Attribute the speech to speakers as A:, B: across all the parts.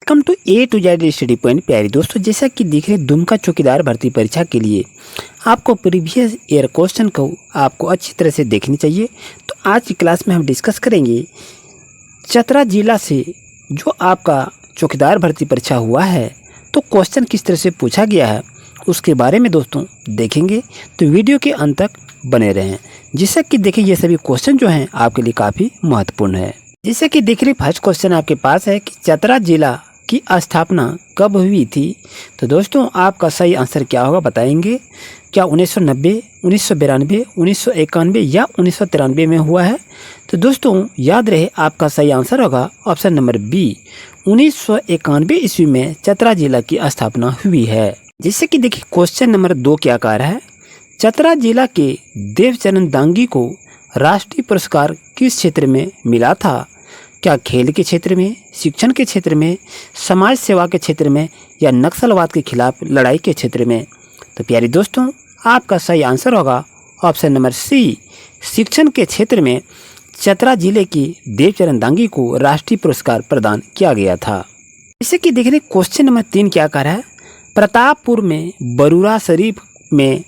A: Welcome to A to Z study point. प्यारे दोस्तों, जैसा कि देख रहे दुमका चौकीदार भर्ती परीक्षा के लिए आपको प्रीवियस ईयर क्वेश्चन को आपको अच्छी तरह से देखनी चाहिए। तो आज की क्लास में हम डिस्कस करेंगे चतरा जिला से जो आपका चौकीदार भर्ती परीक्षा हुआ है तो क्वेश्चन किस तरह से पूछा गया है उसके बारे में दोस्तों देखेंगे। तो वीडियो के अंत तक बने रहें, जिससे कि देखिए ये सभी क्वेश्चन जो हैं आपके लिए काफ़ी महत्वपूर्ण है। जैसे कि देख रहे फर्स्ट क्वेश्चन आपके पास है कि चतरा जिला की स्थापना कब हुई थी। तो दोस्तों आपका सही आंसर क्या होगा बताएंगे। क्या 1990, 1992, 1991 या 1993 में हुआ है। तो दोस्तों याद रहे आपका सही आंसर होगा ऑप्शन नंबर बी, 1991 ईस्वी में चतरा जिला की स्थापना हुई है। जिससे कि देखिए क्वेश्चन नंबर 2 क्या कह रहा है, चतरा जिला के देवचरण दांगी को राष्ट्रीय पुरस्कार किस क्षेत्र में मिला था। क्या खेल के क्षेत्र में, शिक्षण के क्षेत्र में, समाज सेवा के क्षेत्र में या नक्सलवाद के खिलाफ लड़ाई के क्षेत्र में। तो प्यारे दोस्तों आपका सही आंसर होगा ऑप्शन नंबर सी, शिक्षण के क्षेत्र में चतरा जिले की देवचरण दांगी को राष्ट्रीय पुरस्कार प्रदान किया गया था। जैसे कि देख रहे क्वेश्चन नंबर 3 क्या कह रहा है, प्रतापपुर में बरूरा शरीफ में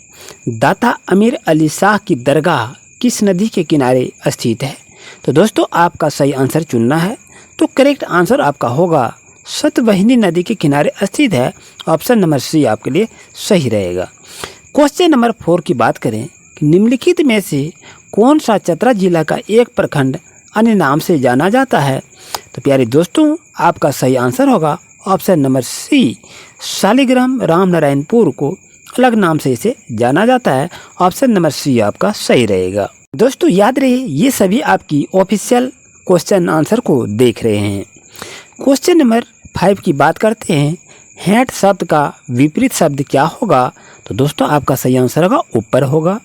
A: दाता अमीर अली शाह की दरगाह किस नदी के किनारे स्थित है। तो दोस्तों आपका सही आंसर चुनना है। तो करेक्ट आंसर आपका होगा सतवहिनी नदी के किनारे स्थित है। ऑप्शन नंबर सी आपके लिए सही रहेगा। क्वेश्चन नंबर 4 की बात करें कि निम्नलिखित में से कौन सा चतरा जिला का एक प्रखंड अन्य नाम से जाना जाता है। तो प्यारे दोस्तों आपका सही आंसर होगा ऑप्शन नंबर सी, शालिग्राम रामनारायणपुर को अलग नाम से इसे जाना जाता है। ऑप्शन नंबर सी आपका सही रहेगा। दोस्तों याद रहे ये सभी आपकी ऑफिशियल क्वेश्चन आंसर को देख रहे हैं। क्वेश्चन नंबर 5 की बात करते हैं, हेट शब्द का विपरीत शब्द क्या होगा। तो दोस्तों आपका सही आंसर होगा ऊपर होगा।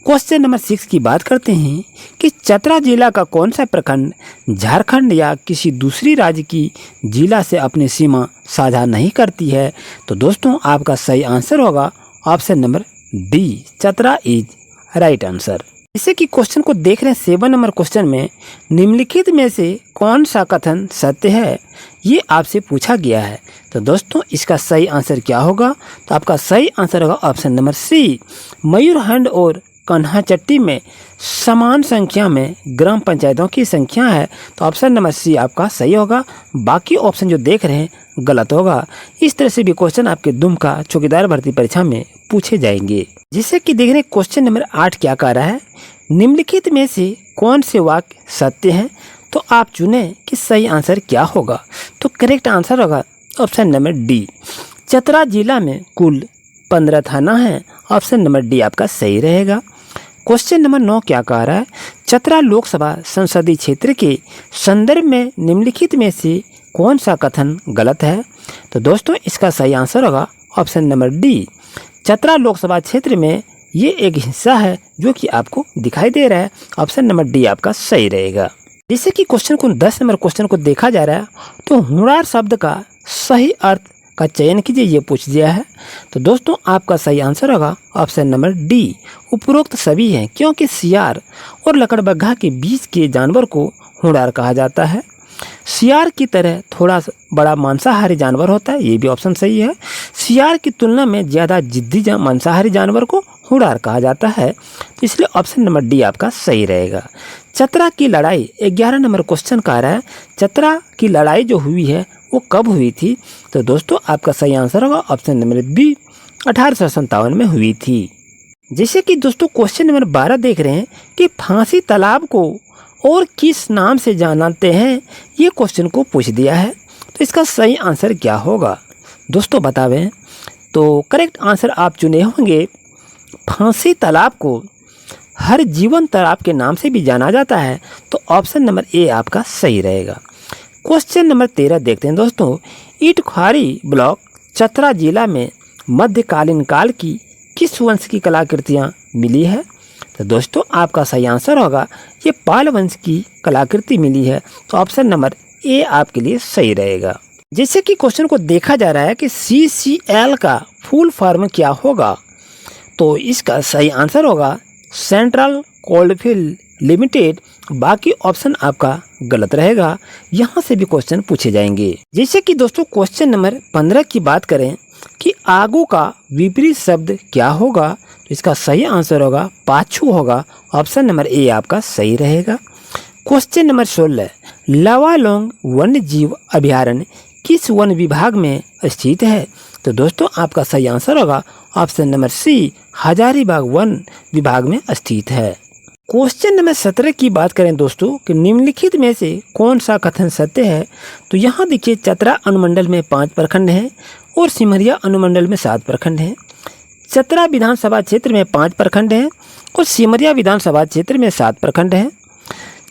A: क्वेश्चन नंबर 6 की बात करते हैं कि चतरा जिला का कौन सा प्रखंड झारखंड या किसी दूसरी राज्य की जिला से अपनी सीमा साझा नहीं करती है। तो दोस्तों आपका सही आंसर होगा option number D, Chatra is right answer. इसे कि क्वेश्चन को देख रहे हैं 7 नंबर क्वेश्चन में, निम्नलिखित में से कौन सा कथन सत्य है ये आपसे पूछा गया है। तो दोस्तों इसका सही आंसर क्या होगा। तो आपका सही आंसर होगा ऑप्शन नंबर सी, मयूरहंड और कन्हाचट्टी में समान संख्या में ग्राम पंचायतों की संख्या है। तो ऑप्शन नंबर सी आपका सही होगा। बाकी ऑप्शन जो देख रहे हैं गलत होगा। इस तरह से भी क्वेश्चन आपके दुमका चौकीदार भर्ती परीक्षा में पूछे जाएंगे। जिससे कि देख रहे हैं क्वेश्चन नंबर 8 क्या कह रहा है, निम्नलिखित में से कौन से वाक्य सत्य हैं। तो आप चुने कि सही आंसर क्या होगा। तो करेक्ट आंसर होगा ऑप्शन नंबर डी, चतरा जिला में कुल 15 थाना है। ऑप्शन नंबर डी आपका सही रहेगा। क्वेश्चन नंबर 9 क्या कह रहा है, चतरा लोकसभा संसदीय क्षेत्र के संदर्भ में निम्नलिखित में से कौन सा कथन गलत है। तो दोस्तों इसका सही आंसर होगा option number D, Chatra Lok Sabha क्षेत्र में ये एक हिस्सा है जो कि आपको दिखाई दे रहा है। ऑप्शन नंबर डी आपका सही रहेगा। जैसे कि क्वेश्चन को 10 नंबर क्वेश्चन को देखा जा रहा है, तो हुड़ार शब्द का सही अर्थ का चयन कीजिए, ये पूछ दिया है। तो दोस्तों आपका सही आंसर होगा ऑप्शन नंबर डी, उपरोक्त सभी हैं, क्योंकि सियार और लकड़बग्घा के बीच के जानवर को हुड़ार कहा जाता है। सियार की तरह थोड़ा बड़ा मांसाहारी जानवर होता है, ये भी ऑप्शन सही है। सियार की तुलना में ज़्यादा जिद्दी मांसाहारी जानवर को हुड़ार कहा जाता है। तो इसलिए ऑप्शन नंबर डी आपका सही रहेगा। चतरा की लड़ाई 11 नंबर क्वेश्चन कह रहा है, चतरा की लड़ाई जो हुई है वो कब हुई थी। तो दोस्तों आपका सही आंसर होगा ऑप्शन नंबर बी, 1857 में हुई थी। जैसे कि दोस्तों क्वेश्चन नंबर 12 देख रहे हैं कि फांसी तालाब को और किस नाम से जानते हैं, ये क्वेश्चन को पूछ दिया है। तो इसका सही आंसर क्या होगा दोस्तों बतावें। तो करेक्ट आंसर आप चुने होंगे, फांसी तालाब को हर जीवन तालाब के नाम से भी जाना जाता है। तो ऑप्शन नंबर ए आपका सही रहेगा। क्वेश्चन नंबर 13 देखते हैं दोस्तों, ईटख्वारी ब्लॉक चतरा जिला में मध्यकालीन काल की किस वंश की कलाकृतियाँ मिली है। तो दोस्तों आपका सही आंसर होगा ये पाल वंश की कलाकृति मिली है। तो ऑप्शन नंबर ए आपके लिए सही रहेगा। जैसे कि क्वेश्चन को देखा जा रहा है कि CCL का फुल फॉर्म क्या होगा। तो इसका सही आंसर होगा सेंट्रल कोल्डफील्ड लिमिटेड। बाकी ऑप्शन आपका गलत रहेगा। यहाँ से भी क्वेश्चन पूछे जाएंगे। जैसे कि दोस्तों क्वेश्चन नंबर 15 की बात करें कि आगू का विपरीत शब्द क्या होगा, तो इसका सही आंसर होगा पाछू होगा। ऑप्शन नंबर ए आपका सही रहेगा। क्वेश्चन नंबर 16, लावालोंग वन्य जीव अभयारण्य किस वन विभाग में स्थित है, तो दोस्तों आपका सही आंसर होगा ऑप्शन नंबर सी, हजारीबाग वन विभाग में स्थित है। क्वेश्चन नंबर 17 की बात करें दोस्तों कि निम्नलिखित में से कौन सा कथन सत्य है, तो यहाँ देखिए चतरा अनुमंडल में 5 प्रखंड हैं और सिमरिया अनुमंडल में 7 प्रखंड हैं। चतरा विधानसभा क्षेत्र में 5 प्रखंड हैं और सिमरिया विधानसभा क्षेत्र में 7 प्रखंड हैं।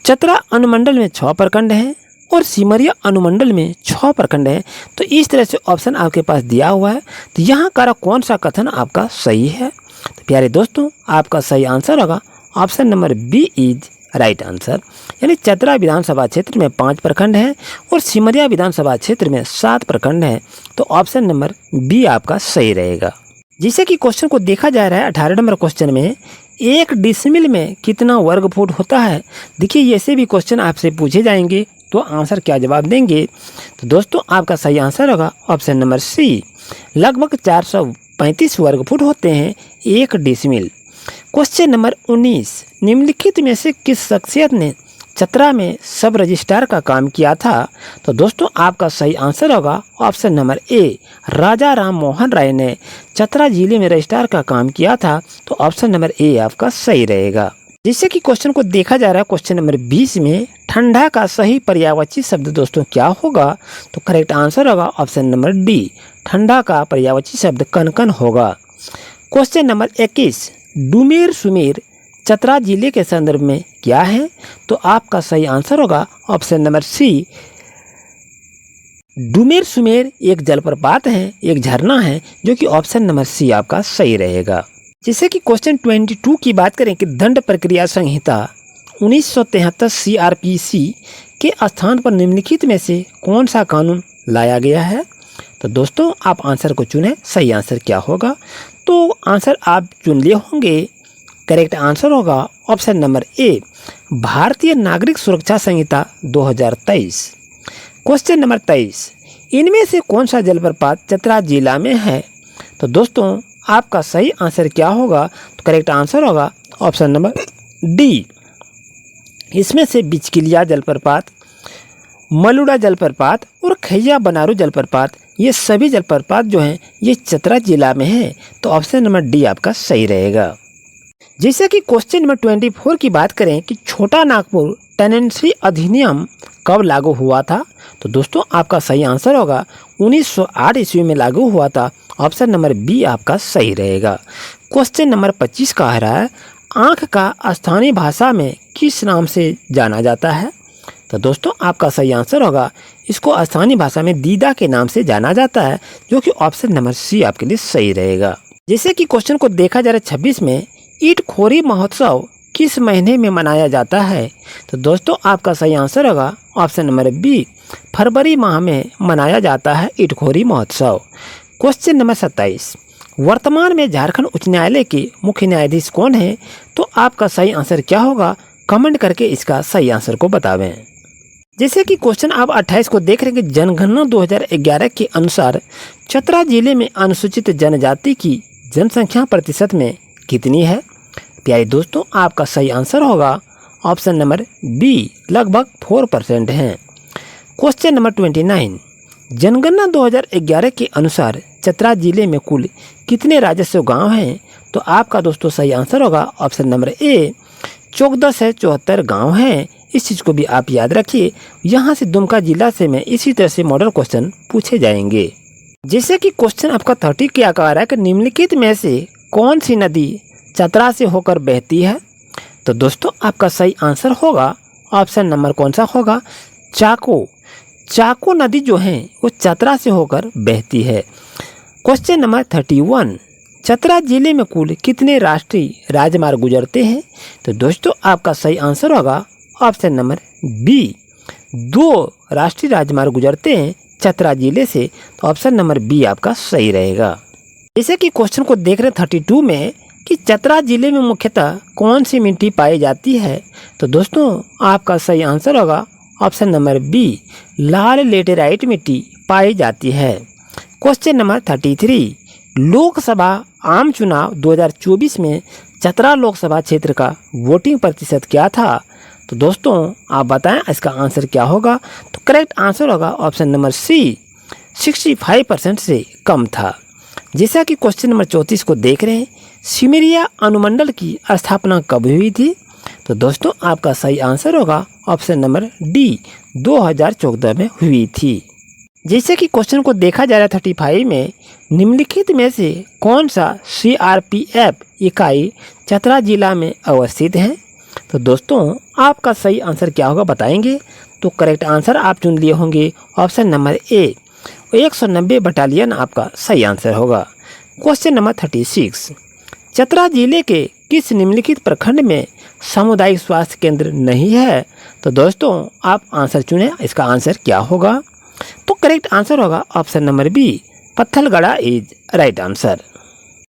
A: चतरा अनुमंडल में 6 प्रखंड हैं और सिमरिया अनुमंडल में 6 प्रखंड हैं। तो इस तरह से ऑप्शन आपके पास दिया हुआ है, तो यहाँ का कौन सा कथन आपका सही है। तो प्यारे दोस्तों आपका सही आंसर होगा option number B is right answer. यानी चतरा विधानसभा क्षेत्र में 5 प्रखंड हैं और सिमरिया विधानसभा क्षेत्र में 7 प्रखंड हैं। तो ऑप्शन नंबर बी आपका सही रहेगा। जैसे कि क्वेश्चन को देखा जा रहा है 18 नंबर क्वेश्चन में 1 डिसमिल में कितना वर्ग फुट होता है। देखिए ऐसे भी क्वेश्चन आपसे पूछे जाएंगे तो आंसर क्या जवाब देंगे, तो दोस्तों आपका सही आंसर होगा ऑप्शन नंबर सी, लगभग 435 वर्ग फुट होते हैं 1 डिसमिल। क्वेश्चन नंबर 19, निम्नलिखित में से किस शख्सियत ने चतरा में सब रजिस्ट्रार का काम किया था, तो दोस्तों आपका सही आंसर होगा ऑप्शन नंबर ए, राजा राम मोहन राय ने चतरा जिले में रजिस्ट्रार का काम किया था। तो ऑप्शन नंबर ए आपका सही रहेगा। जिससे कि क्वेश्चन को देखा जा रहा है क्वेश्चन नंबर 20 में ठंडा का सही पर्यायवाची शब्द दोस्तों क्या होगा, तो करेक्ट आंसर होगा ऑप्शन नंबर डी, ठंडा का पर्यायवाची शब्द कनकन होगा। क्वेश्चन नंबर 21, डुमेर सुमेर चतरा जिले के संदर्भ में क्या है, तो आपका सही आंसर होगा ऑप्शन नंबर सी, डुमेर सुमेर एक जलप्रपात है, एक झरना है, जो कि ऑप्शन नंबर सी आपका सही रहेगा। जैसे कि क्वेश्चन 22 की बात करें कि दंड प्रक्रिया संहिता 1973 CRPC के स्थान पर निम्नलिखित में से कौन सा कानून लाया गया है, तो दोस्तों आप आंसर को चुनें। सही आंसर क्या होगा, तो आंसर आप चुन लिए होंगे। करेक्ट आंसर होगा ऑप्शन नंबर ए, भारतीय नागरिक सुरक्षा संहिता 2023। क्वेश्चन नंबर 23, इनमें से कौन सा जलप्रपात चतरा जिला में है, तो दोस्तों आपका सही आंसर क्या होगा, तो करेक्ट आंसर होगा ऑप्शन नंबर डी, इसमें से बिचकिलिया जलप्रपात, मलुड़ा जलप्रपात और खैया बनारू जलप्रपात, ये सभी जलप्रपात जो हैं ये चतरा जिला में है। तो ऑप्शन नंबर डी आपका सही रहेगा। जैसे कि क्वेश्चन नंबर 24 की बात करें कि छोटा नागपुर टेनेंसी अधिनियम कब लागू हुआ था, तो दोस्तों आपका सही आंसर होगा 1908 ईस्वी में लागू हुआ था। ऑप्शन नंबर बी आपका सही रहेगा। क्वेश्चन नंबर 25 का है, आँख का स्थानीय भाषा में किस नाम से जाना जाता है, तो दोस्तों आपका सही आंसर होगा, इसको स्थानीय भाषा में दीदा के नाम से जाना जाता है, जो कि ऑप्शन नंबर सी आपके लिए सही रहेगा। जैसे कि क्वेश्चन को देखा जा रहा है 26 में, ईटखोरी महोत्सव किस महीने में मनाया जाता है, तो दोस्तों आपका सही आंसर होगा ऑप्शन नंबर बी, फरवरी माह में मनाया जाता है ईटखोरी महोत्सव। क्वेश्चन नंबर 27, वर्तमान में झारखंड उच्च न्यायालय के मुख्य न्यायाधीश कौन है, तो आपका सही आंसर क्या होगा, कमेंट करके इसका सही आंसर को बतावें। जैसे कि क्वेश्चन आप 28 को देख रहे हैं कि जनगणना 2011 के अनुसार चतरा जिले में अनुसूचित जनजाति की जनसंख्या प्रतिशत में कितनी है। प्यारे दोस्तों आपका सही आंसर होगा ऑप्शन नंबर बी, लगभग 4% है। क्वेश्चन नंबर 29, जनगणना 2011 के अनुसार चतरा जिले में कुल कितने राजस्व गांव हैं, तो आपका दोस्तों सही आंसर होगा ऑप्शन नंबर ए, 14 से 74 गांव हैं। इस चीज़ को भी आप याद रखिए, यहाँ से दुमका जिला से में इसी तरह से मॉडल क्वेश्चन पूछे जाएंगे। जैसे कि क्वेश्चन आपका 30 क्या कह रहा है कि निम्नलिखित में से कौन सी नदी चतरा से होकर बहती है, तो दोस्तों आपका सही आंसर होगा ऑप्शन नंबर कौन सा होगा, चाको। चाको नदी जो है वो चतरा से होकर बहती है। क्वेश्चन नंबर 31, चतरा जिले में कुल कितने राष्ट्रीय राजमार्ग गुजरते हैं, तो दोस्तों आपका सही आंसर होगा ऑप्शन नंबर बी, 2 राष्ट्रीय राजमार्ग गुजरते हैं चतरा जिले से। तो ऑप्शन नंबर बी आपका सही रहेगा। जैसे कि क्वेश्चन को देख रहे हैं 32 में कि चतरा जिले में मुख्यतः कौन सी मिट्टी पाई जाती है? तो दोस्तों आपका सही आंसर होगा ऑप्शन नंबर बी, लाल लेटेराइट मिट्टी पाई जाती है। क्वेश्चन नंबर 33, लोकसभा आम चुनाव 2024 में चतरा लोकसभा क्षेत्र का वोटिंग प्रतिशत क्या था? तो दोस्तों आप बताएं इसका आंसर क्या होगा? तो करेक्ट आंसर होगा ऑप्शन नंबर सी, 65% से कम था। जैसा कि क्वेश्चन नंबर 34 को देख रहे हैं, सिमरिया अनुमंडल की स्थापना कब हुई थी? तो दोस्तों आपका सही आंसर होगा ऑप्शन नंबर डी, 2014 में हुई थी। जैसे कि क्वेश्चन को देखा जा रहा है 35 में, निम्नलिखित में से कौन सा CRPF इकाई चतरा जिला में अवस्थित है? तो दोस्तों आपका सही आंसर क्या होगा बताएंगे? तो करेक्ट आंसर आप चुन लिए होंगे ऑप्शन नंबर ए, 190 बटालियन आपका सही आंसर होगा। क्वेश्चन नंबर 36, चतरा जिले के किस निम्नलिखित प्रखंड में सामुदायिक स्वास्थ्य केंद्र नहीं है? तो दोस्तों आप आंसर चुनें, इसका आंसर क्या होगा? तो करेक्ट आंसर होगा option number B, Pathalgada is right answer.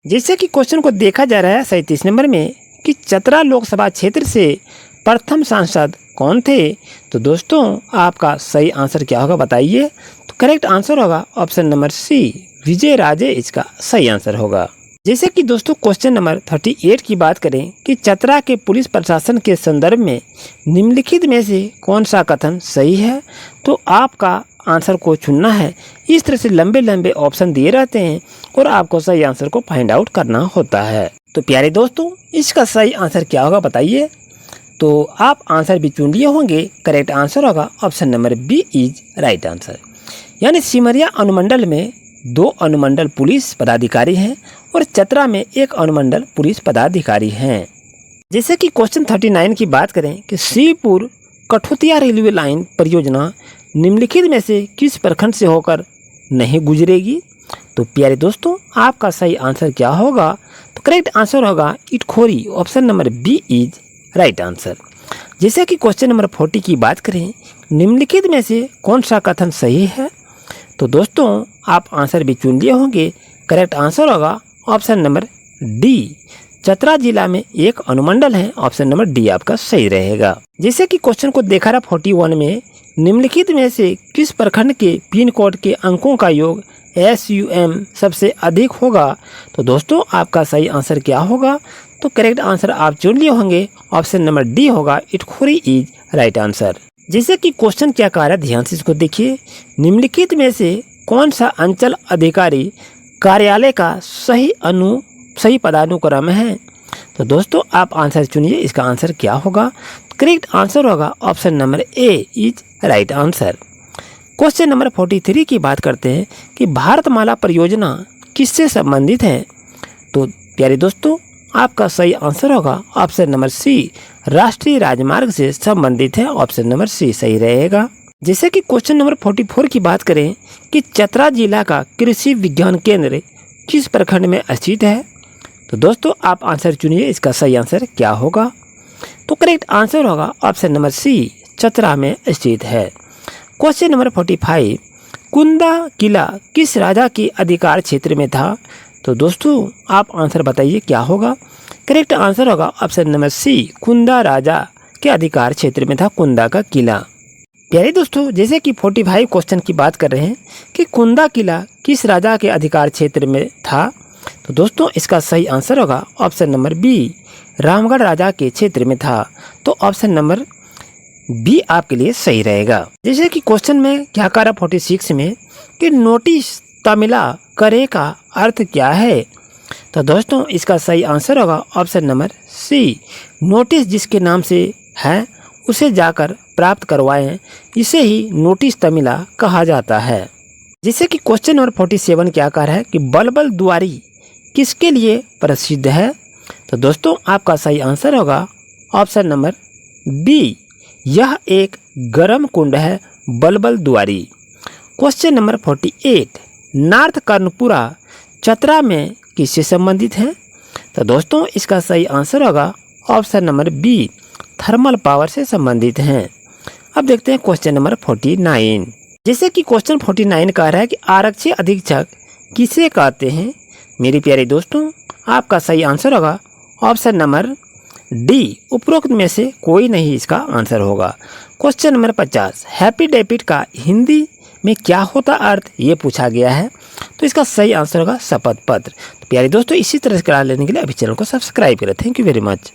A: जैसे कि क्वेश्चन को देखा जा रहा है 37 नंबर में कि चतरा लोकसभा क्षेत्र से प्रथम सांसद कौन थे? तो दोस्तों आपका सही आंसर क्या होगा बताइए? तो करेक्ट आंसर होगा ऑप्शन नंबर सी, विजय राजे इसका सही आंसर होगा। जैसे कि दोस्तों क्वेश्चन नंबर 38 की बात करें कि चतरा के पुलिस प्रशासन के संदर्भ में निम्नलिखित में से कौन सा कथन सही है? तो आपका आंसर को चुनना है। इस तरह से लंबे लंबे ऑप्शन दिए रहते हैं और आपको सही आंसर को फाइंड आउट करना होता है। तो प्यारे दोस्तों इसका सही आंसर क्या होगा बताइए? तो आप आंसर भी चुन लिए होंगे। करेक्ट आंसर होगा option number B is right answer. यानी सिमरिया अनुमंडल में 2 अनुमंडल पुलिस पदाधिकारी हैं और चतरा में 1 अनुमंडल पुलिस पदाधिकारी हैं। जैसे कि क्वेश्चन 39 की बात करें कि श्रीपुर कठुतिया रेलवे लाइन परियोजना निम्नलिखित में से किस प्रखंड से होकर नहीं गुजरेगी? तो प्यारे दोस्तों आपका सही आंसर क्या होगा? तो करेक्ट आंसर होगा Itkhori, option number B is right answer. जैसे कि क्वेश्चन नंबर 40 की बात करें, निम्नलिखित में से कौन सा कथन सही है? तो दोस्तों आप आंसर भी चुन लिए होंगे। करेक्ट आंसर होगा ऑप्शन नंबर डी, चतरा जिला में 1 अनुमंडल है। ऑप्शन नंबर डी आपका सही रहेगा। जैसे कि क्वेश्चन को देखा रहा 41 में, निम्नलिखित में से किस प्रखंड के पिन कोड के अंकों का योग SUM सबसे अधिक होगा? तो दोस्तों आपका सही आंसर क्या होगा? तो करेक्ट आंसर आप चुन लिए होंगे। ऑप्शन नंबर डी होगा, इटखोरी इज राइट आंसर। जैसे कि क्वेश्चन क्या कह रहा है ध्यान से इसको देखिए, निम्नलिखित में से कौन सा अंचल अधिकारी कार्यालय का सही पदानुक्रम है? तो दोस्तों आप आंसर चुनिए, इसका आंसर क्या होगा? करेक्ट आंसर होगा option number A is right answer. Question number 43 की बात करते हैं कि भारतमाला परियोजना किससे संबंधित है? तो प्यारे दोस्तों आपका सही आंसर होगा ऑप्शन नंबर सी, राष्ट्रीय राजमार्ग से संबंधित है। ऑप्शन नंबर सी सही रहेगा। जैसे कि क्वेश्चन नंबर 44 की बात करें कि चतरा जिला का कृषि विज्ञान केंद्र किस प्रखंड में स्थित है? तो दोस्तों आप आंसर चुनिए, इसका सही आंसर क्या होगा? तो करेक्ट आंसर होगा ऑप्शन नंबर सी, चतरा में स्थित है। क्वेश्चन नंबर 45, कुंदा किला किस राजा के अधिकार क्षेत्र में था? तो दोस्तों आप आंसर बताइए क्या होगा? करेक्ट आंसर होगा ऑप्शन नंबर सी, कुंदा राजा के अधिकार क्षेत्र में था कुंदा का किला। प्यारे दोस्तों जैसे कि 45 क्वेश्चन की बात कर रहे हैं कि कुंदा किला किस राजा के अधिकार क्षेत्र में था? तो दोस्तों इसका सही आंसर होगा ऑप्शन नंबर बी, रामगढ़ राजा के क्षेत्र में था। तो ऑप्शन नंबर बी आपके लिए सही रहेगा। जैसे कि क्वेश्चन में क्या कह रहा 46 में कि नोटिस तमिला करे का अर्थ क्या है? तो दोस्तों इसका सही आंसर होगा ऑप्शन नंबर सी, नोटिस जिसके नाम से है उसे जाकर प्राप्त करवाएं, इसे ही नोटिस तमिला कहा जाता है। जैसे कि क्वेश्चन नंबर 47 क्या कह रहा है कि बलबल दुआरी किसके लिए प्रसिद्ध है? तो दोस्तों आपका सही आंसर होगा ऑप्शन नंबर बी, यह एक गर्म कुंड है Balbal Duari. Question number 48, north Karanpura Chatra में किससे संबंधित है? तो दोस्तों इसका सही आंसर होगा option number B, thermal power से संबंधित हैं। अब देखते हैं क्वेश्चन नंबर 49। जैसे कि क्वेश्चन 49 कह रहा है कि आरक्षी अधीक्षक किसे कहते हैं? मेरे प्यारे दोस्तों आपका सही आंसर होगा ऑप्शन नंबर डी उपरोक्त में से कोई नहीं इसका आंसर होगा। क्वेश्चन नंबर 50, हैप्पी डेबिट का हिंदी में क्या होता अर्थ ये पूछा गया है। तो इसका सही आंसर होगा शपथ पत्र। तो प्यारे दोस्तों, इसी तरह से क्लास लेने के लिए अभी चैनल को सब्सक्राइब करें। Thank you very much.